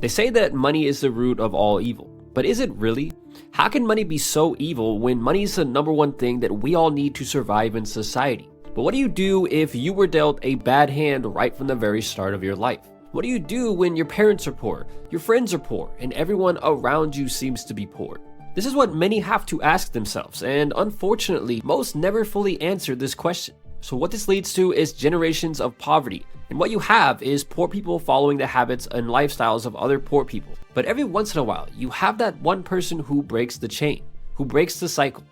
They say that money is the root of all evil, but is it really? How can money be so evil when money is the number one thing that we all need to survive in society? But what do you do if you were dealt a bad hand right from the very start of your life? What do you do when your parents are poor, your friends are poor, and everyone around you seems to be poor? This is what many have to ask themselves, and unfortunately, most never fully answer this question. So what this leads to is generations of poverty, and what you have is poor people following the habits and lifestyles of other poor people. But every once in a while, you have that one person who breaks the chain, who breaks the cycle.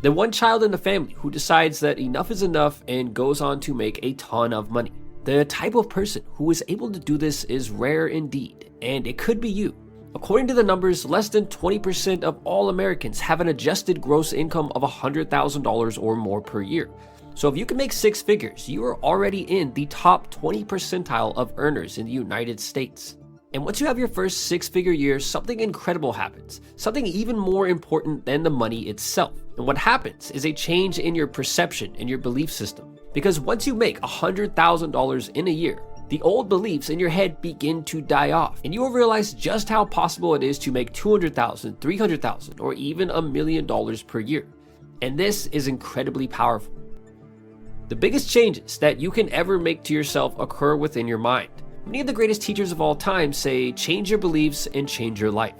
The one child in the family who decides that enough is enough and goes on to make a ton of money. The type of person who is able to do this is rare indeed, and it could be you. According to the numbers, less than 20% of all Americans have an adjusted gross income of $100,000 or more per year. So if you can make six figures, you are already in the top 20 percentile of earners in the United States. And once you have your first six-figure year, something incredible happens, something even more important than the money itself. And what happens is a change in your perception and your belief system. Because once you make $100,000 in a year, the old beliefs in your head begin to die off, and you will realize just how possible it is to make $200,000, $300,000, or even $1 million per year. And this is incredibly powerful. The biggest changes that you can ever make to yourself occur within your mind. Many of the greatest teachers of all time say, change your beliefs and change your life.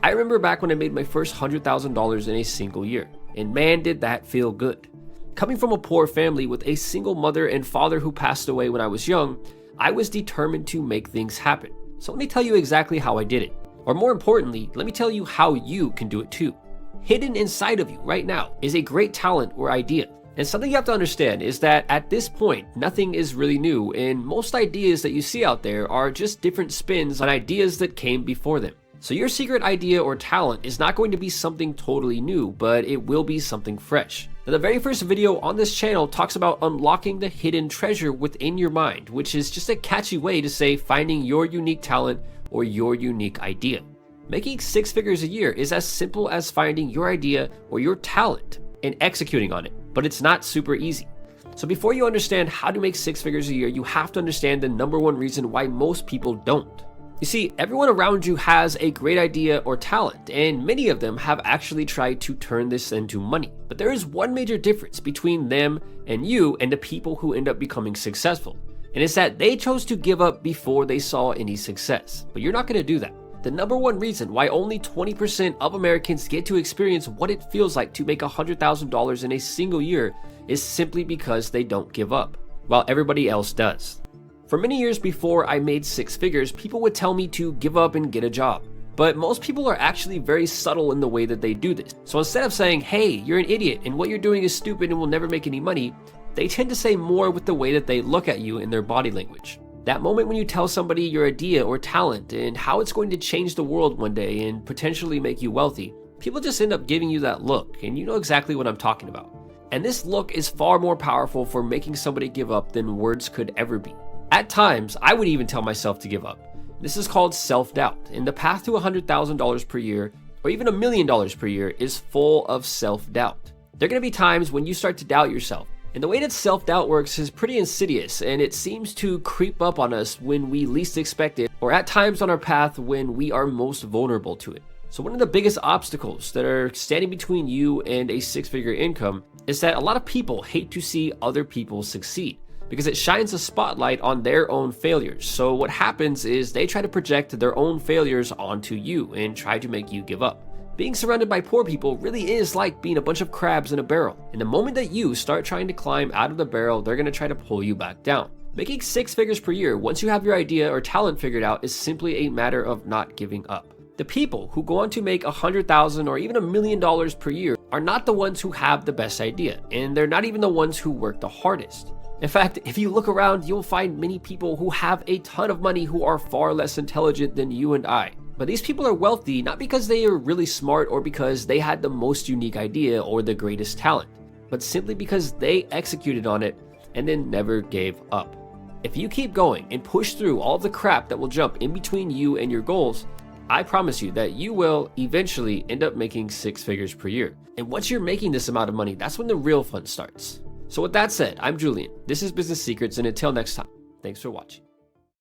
I remember back when I made my first $100,000 in a single year, and man did that feel good. Coming from a poor family with a single mother and father who passed away when I was young, I was determined to make things happen. So let me tell you exactly how I did it. Or more importantly, let me tell you how you can do it too. Hidden inside of you right now is a great talent or idea. And something you have to understand is that at this point, nothing is really new, and most ideas that you see out there are just different spins on ideas that came before them. So your secret idea or talent is not going to be something totally new, but it will be something fresh. Now, the very first video on this channel talks about unlocking the hidden treasure within your mind, which is just a catchy way to say finding your unique talent or your unique idea. Making six figures a year is as simple as finding your idea or your talent and executing on it, but it's not super easy. So before you understand how to make six figures a year, you have to understand the number one reason why most people don't. You see, everyone around you has a great idea or talent, and many of them have actually tried to turn this into money. But there is one major difference between them and you and the people who end up becoming successful, and it's that they chose to give up before they saw any success. But you're not going to do that. The number one reason why only 20% of Americans get to experience what it feels like to make $100,000 in a single year is simply because they don't give up, while everybody else does. For many years before I made six figures, people would tell me to give up and get a job. But most people are actually very subtle in the way that they do this. So instead of saying, hey, you're an idiot and what you're doing is stupid and will never make any money, they tend to say more with the way that they look at you in their body language. That moment when you tell somebody your idea or talent and how it's going to change the world one day and potentially make you wealthy, people just end up giving you that look, and you know exactly what I'm talking about. And this look is far more powerful for making somebody give up than words could ever be. At times, I would even tell myself to give up. This is called self-doubt, and the path to $100,000 per year, or even $1 million per year, is full of self-doubt. There are going to be times when you start to doubt yourself, and the way that self-doubt works is pretty insidious, and it seems to creep up on us when we least expect it, or at times on our path when we are most vulnerable to it. So one of the biggest obstacles that are standing between you and a six-figure income is that a lot of people hate to see other people succeed, because it shines a spotlight on their own failures. So what happens is they try to project their own failures onto you and try to make you give up. Being surrounded by poor people really is like being a bunch of crabs in a barrel. And the moment that you start trying to climb out of the barrel, they're gonna try to pull you back down. Making six figures per year once you have your idea or talent figured out is simply a matter of not giving up. The people who go on to make $100,000 or even $1 million per year are not the ones who have the best idea, and they're not even the ones who work the hardest. In fact, if you look around, you'll find many people who have a ton of money who are far less intelligent than you and I. But these people are wealthy not because they are really smart or because they had the most unique idea or the greatest talent, but simply because they executed on it and then never gave up. If you keep going and push through all the crap that will jump in between you and your goals, I promise you that you will eventually end up making six figures per year. And once you're making this amount of money, that's when the real fun starts. So with that said, I'm Julian. This is Business Secrets, and until next time, thanks for watching.